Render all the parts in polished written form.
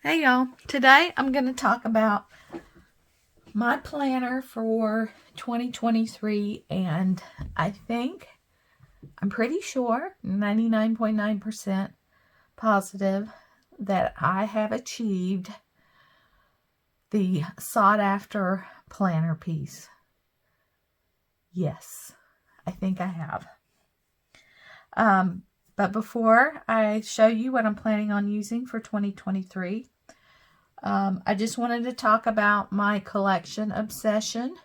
Hey y'all, today I'm going to talk about my planner for 2023, and I'm pretty sure, 99.9% positive, that I have achieved the sought after planner piece. Yes, I think I have. But before I show you what I'm planning on using for 2023, I just wanted to talk about my collection obsession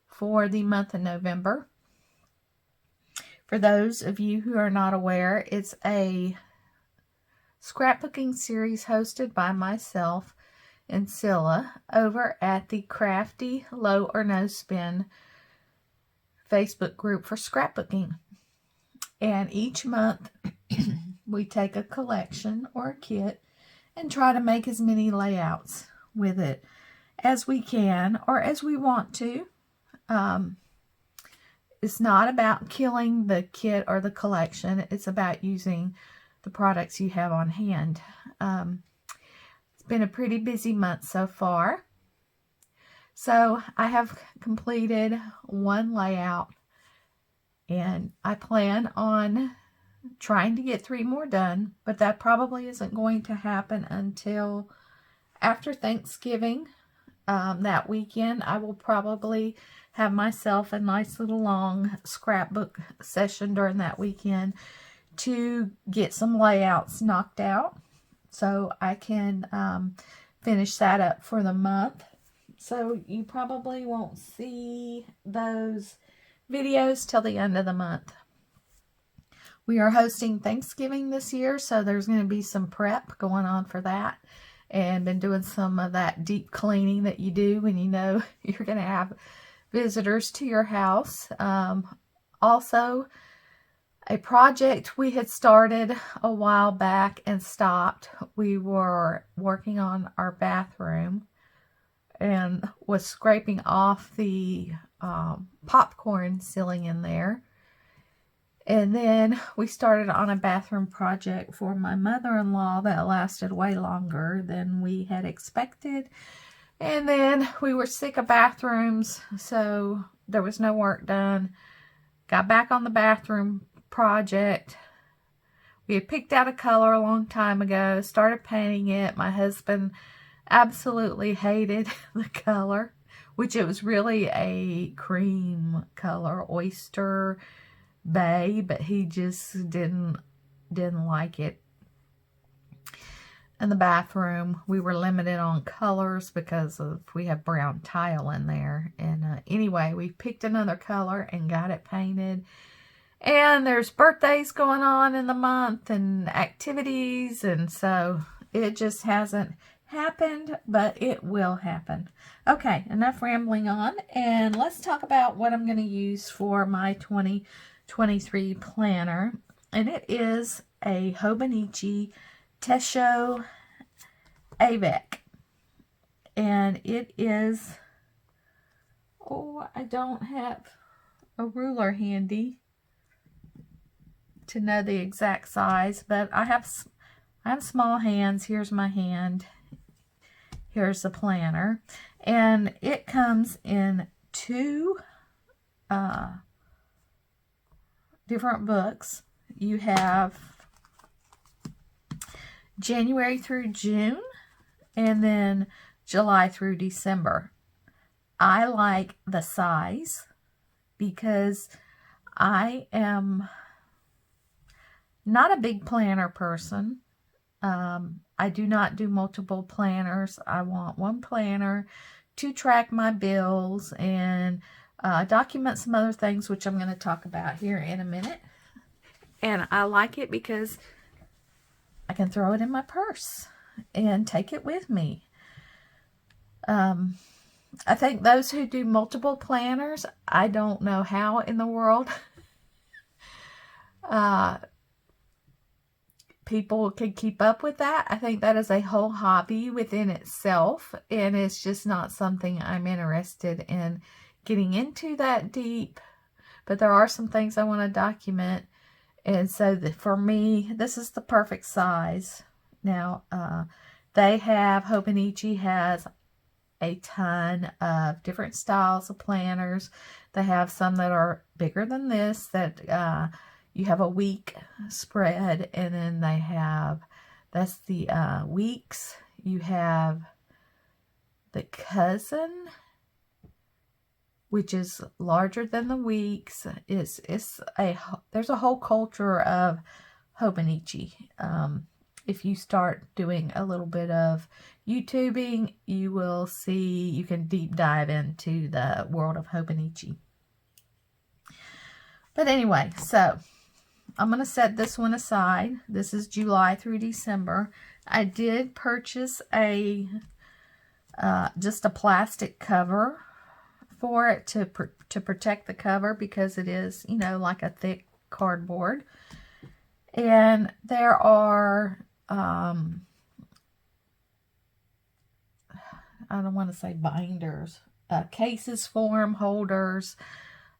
for the month of November. For those of you who are not aware, it's a scrapbooking series hosted by myself and Scylla over at the Crafty Low or No Spend Facebook group for scrapbooking. And each month we take a collection or a kit and try to make as many layouts with it as we can or as we want to. It's not about killing the kit or the collection. It's about using the products you have on hand. It's been a pretty busy month so far. So I have completed one layout, and I plan on trying to get 3 more done, but that probably isn't going to happen until after Thanksgiving. That weekend I will probably have myself a nice little long scrapbook session during that weekend to get some layouts knocked out so I can finish that up for the month. So you probably won't see those videos till the end of the month. We are hosting Thanksgiving this year, so there's going to be some prep going on for that. And been doing some of that deep cleaning that you do when you know you're going to have visitors to your house. Also, a project we had started a while back and stopped. We were working on our bathroom and was scraping off the popcorn ceiling in there. And then we started on a bathroom project for my mother-in-law that lasted way longer than we had expected. And then we were sick of bathrooms, so there was no work done. Got back on the bathroom project. We had picked out a color a long time ago, started painting it. My husband absolutely hated the color, which it was really a cream color, oyster bay, but he just didn't like it. In the bathroom, we were limited on colors because we have brown tile in there. And anyway, we picked another color and got it painted. And there's birthdays going on in the month and activities, and so it just hasn't happened, but it will happen. Okay, enough rambling on, and let's talk about what I'm going to use for my 2023 planner. And it is a Hobonichi Techo Avec. And it is, I don't have a ruler handy to know the exact size, but I have small hands. Here's my hand. Here's the planner. And it comes in 2 different books. You have January through June, and then July through December. I like the size because I am not a big planner person. I do not do multiple planners. I want one planner to track my bills and document some other things, which I'm going to talk about here in a minute. And I like it because I can throw it in my purse and take it with me. I think those who do multiple planners, I don't know how in the world people can keep up with that. I think that is a whole hobby within itself, and it's just not something I'm interested in getting into that deep. But there are some things I want to document, and so for me, this is the perfect size. Now, Hobonichi has a ton of different styles of planners. They have some that are bigger than this, that you have a week spread, and then they have, that's the weeks. You have the cousin, which is larger than the weeks. There's a whole culture of Hobonichi. If you start doing a little bit of YouTubing, you will see, you can deep dive into the world of Hobonichi. But anyway, so I'm going to set this one aside. This is July through December. I did purchase just a plastic cover for it to protect the cover, because it is, you know, like a thick cardboard. And there are I don't want to say binders, cases for them, holders.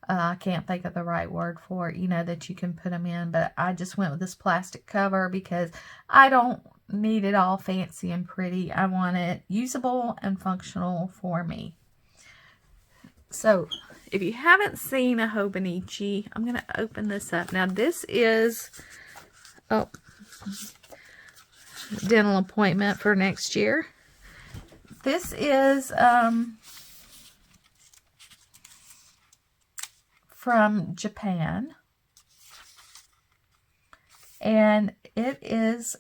I can't think of the right word for it, you know, that you can put them in. But I just went with this plastic cover because I don't need it all fancy and pretty. I want it usable and functional for me. So, if you haven't seen a Hobonichi, I'm going to open this up. Now, this is, dental appointment for next year. This is from Japan, and it is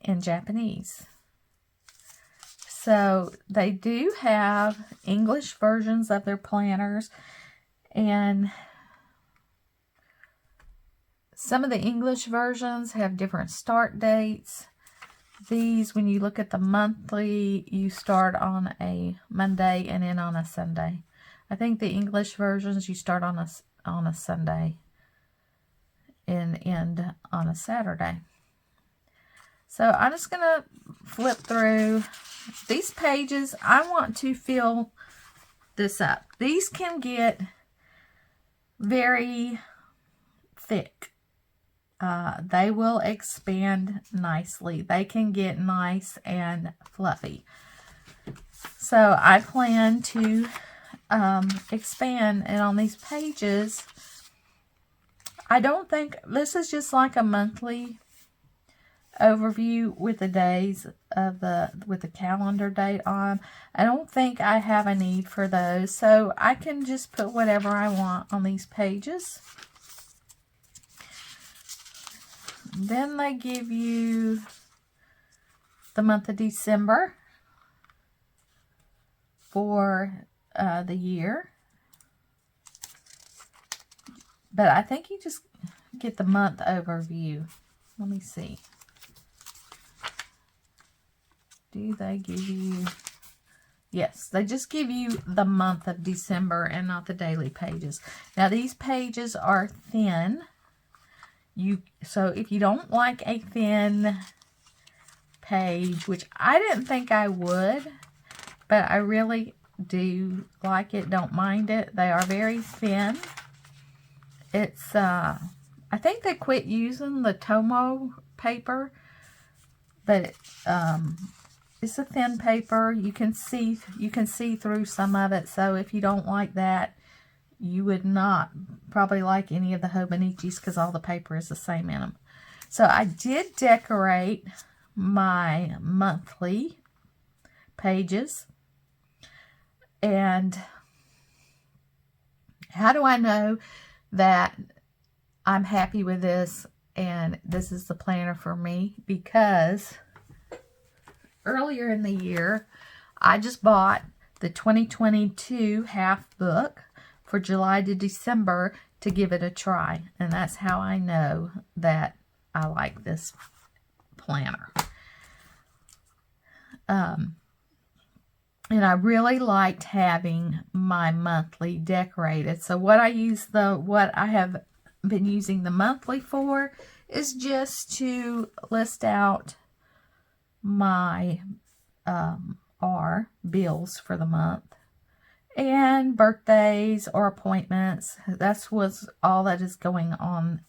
in Japanese. So they do have English versions of their planners, and some of the English versions have different start dates. These, when you look at the monthly, you start on a Monday and end on a Sunday. I think the English versions, you start on a Sunday and end on a Saturday. So I'm just going to flip through these pages. I want to fill this up. These can get very thick. They will expand nicely. They can get nice and fluffy. So I plan to expand, and on these pages, I don't think, this is just like a monthly overview with the days of with the calendar date on. I don't think I have a need for those, so I can just put whatever I want on these pages. Then they give you the month of December for the year. But I think you just get the month overview. Let me see. Do they give you... Yes, they just give you the month of December and not the daily pages. Now, these pages are thin. So if you don't like a thin page, which I didn't think I would, but I really do like it, don't mind it. They are very thin. It's, I think they quit using the Tomo paper, but it's a thin paper. You can see through some of it. So if you don't like that, you would not probably like any of the Hobonichis, because all the paper is the same in them. So I did decorate my monthly pages. And how do I know that I'm happy with this and this is the planner for me? Because earlier in the year, I just bought the 2022 half book for July to December to give it a try. And that's how I know that I like this planner. And I really liked having my monthly decorated. So what I have been using the monthly for is just to list out my bills for the month, and birthdays or appointments. That's all that is going on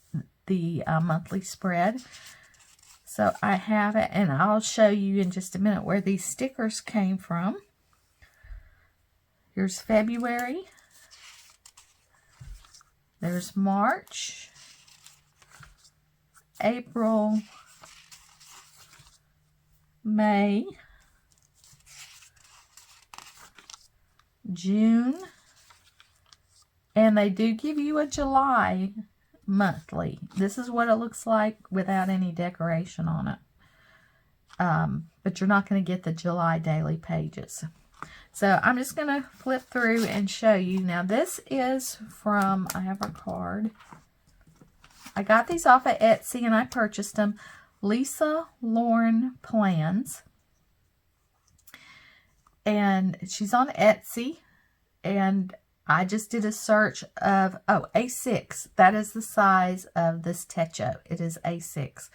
the monthly spread. So I have it, and I'll show you in just a minute where these stickers came from. Here's February. There's March, April, May, June, and they do give you a July monthly. This is what it looks like without any decoration on it. But you're not going to get the July daily pages. So I'm just going to flip through and show you. Now this is from, I have a card. I got these off of Etsy and I purchased them. Lisa Lauren Plans. And she's on Etsy. And I just did a search of, A6. That is the size of this Techo. It is A6.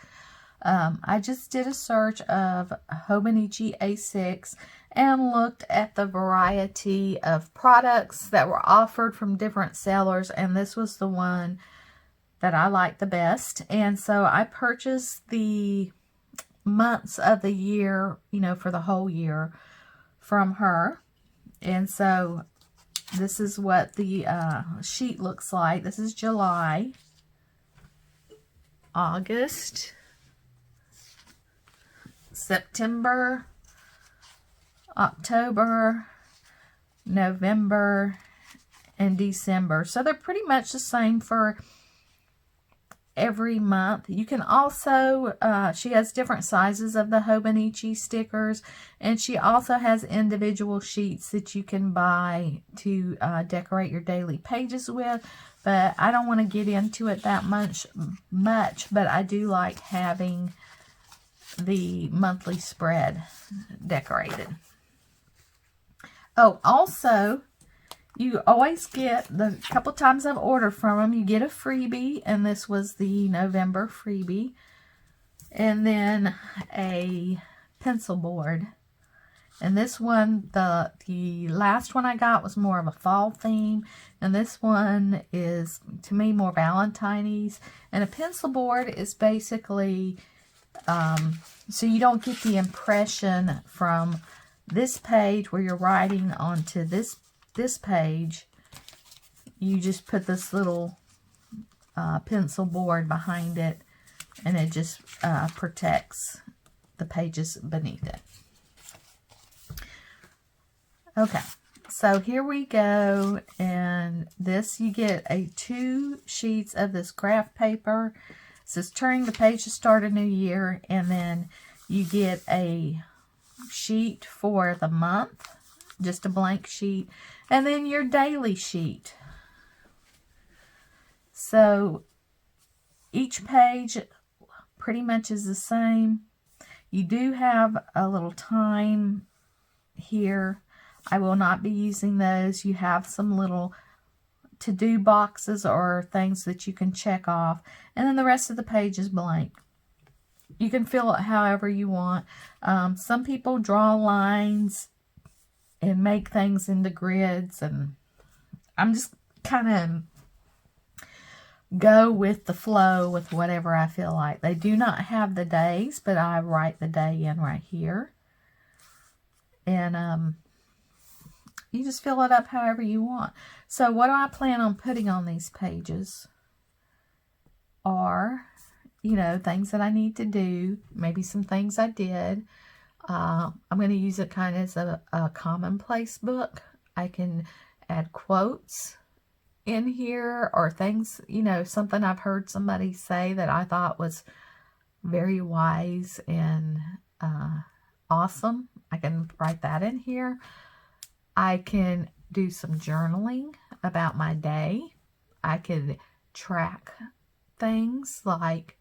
I just did a search of Hobonichi A6 and looked at the variety of products that were offered from different sellers, and this was the one that I liked the best. And so I purchased the months of the year, you know, for the whole year from her. And so this is what the sheet looks like. This is July, August, September, October, November, and December. So they're pretty much the same for every month. You can also, she has different sizes of the Hobonichi stickers, and she also has individual sheets that you can buy to decorate your daily pages with. But I don't want to get into it that much, but I do like having the monthly spread decorated. Oh, also, you always get, the couple times I've ordered from them, you get a freebie, and this was the November freebie. And then a pencil board. And this one, the last one I got was more of a fall theme. And this one is, to me, more Valentine's. And a pencil board is basically, so you don't get the impression from this page where you're writing onto this page. You just put this little pencil board behind it, and it just protects the pages beneath it. Okay, so here we go, and this, you get 2 sheets of this craft paper. It says turning the page to start a new year, and then you get a sheet for the month, just a blank sheet, and then your daily sheet. So each page pretty much is the same. You do have a little time here. I will not be using those. You have some little to-do boxes or things that you can check off, and then the rest of the page is blank. You can fill it however you want. Some people draw lines and make things into grids, and I'm just kind of go with the flow with whatever I feel like. They do not have the days, but I write the day in right here. And you just fill it up however you want. So what do I plan on putting on these pages are, you know, things that I need to do, maybe some things I did. I'm going to use it kind of as a commonplace book. I can add quotes in here, or things, you know, something I've heard somebody say that I thought was very wise and awesome. I can write that in here. I can do some journaling about my day. I could track things like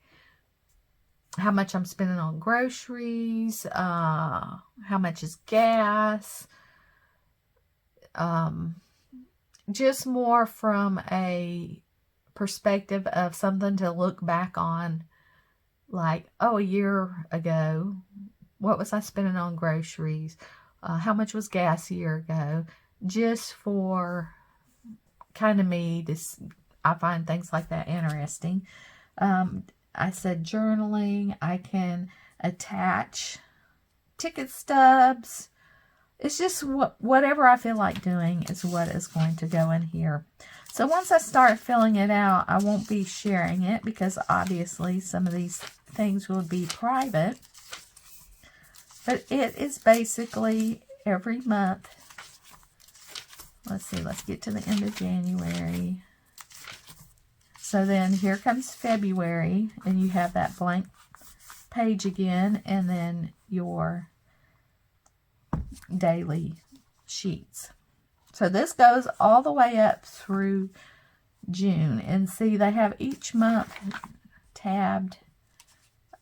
how much I'm spending on groceries, how much is gas, just more from a perspective of something to look back on, like, oh, a year ago, what was I spending on groceries? How much was gas a year ago? Just for kind of me, I find things like that interesting. I said journaling. I can attach ticket stubs. It's just whatever I feel like doing is what is going to go in here. So once I start filling it out, I won't be sharing it because obviously some of these things will be private. But it is basically every month. Let's see, let's get to the end of January. So then here comes February, and you have that blank page again, and then your daily sheets. So this goes all the way up through June. And see, they have each month tabbed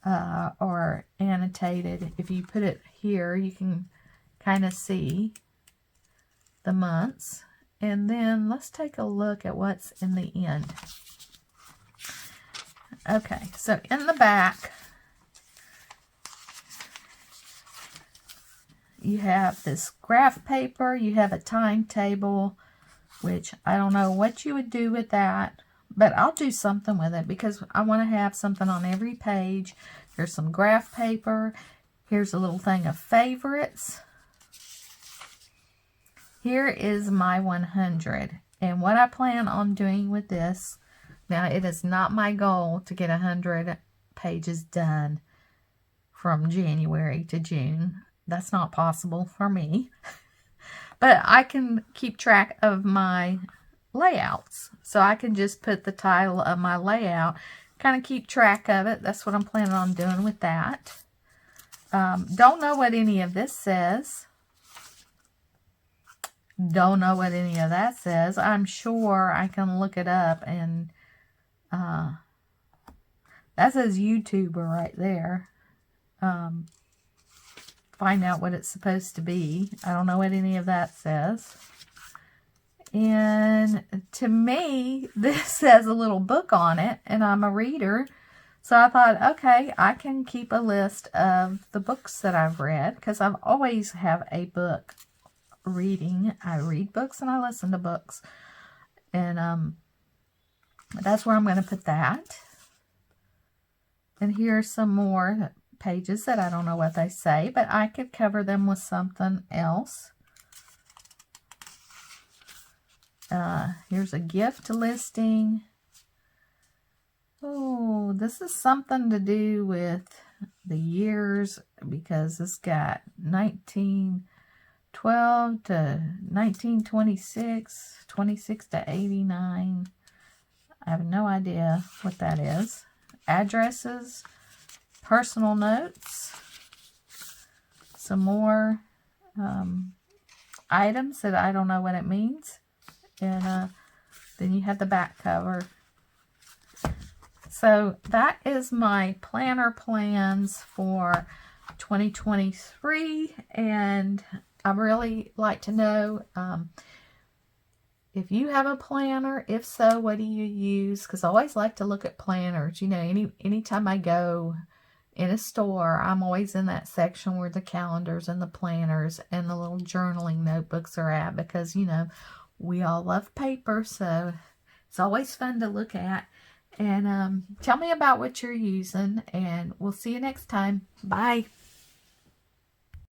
or annotated. If you put it here, you can kind of see the months. And then let's take a look at what's in the end. Okay, so in the back, you have this graph paper, you have a timetable, which I don't know what you would do with that, but I'll do something with it because I want to have something on every page. Here's some graph paper. Here's a little thing of favorites. Here is my 100. And what I plan on doing with this, now it is not my goal to get 100 pages done from January to June. That's not possible for me. But I can keep track of my layouts. So I can just put the title of my layout, kind of keep track of it. That's what I'm planning on doing with that. Don't know what any of this says. Don't know what any of that says. I'm sure I can look it up and that says YouTuber right there. Find out what it's supposed to be. I don't know what any of that says. And to me, this says a little book on it, and I'm a reader. So I thought, okay, I can keep a list of the books that I've read, because I've always have a book reading. I read books and I listen to books. And that's where I'm going to put that. And here's some more pages that I don't know what they say, but I could cover them with something else. Here's a gift listing. Oh, this is something to do with the years, because it's got 1912 to 1926, 26 to 89. I have no idea what that is. Addresses, personal notes, some more items that I don't know what it means. And then you have the back cover. So that is my planner plans for 2023. And I'd really like to know if you have a planner. If so, what do you use? Because I always like to look at planners. You know, anytime I go in a store, I'm always in that section where the calendars and the planners and the little journaling notebooks are at, because, you know, we all love paper, so it's always fun to look at. And tell me about what you're using, and we'll see you next time. Bye.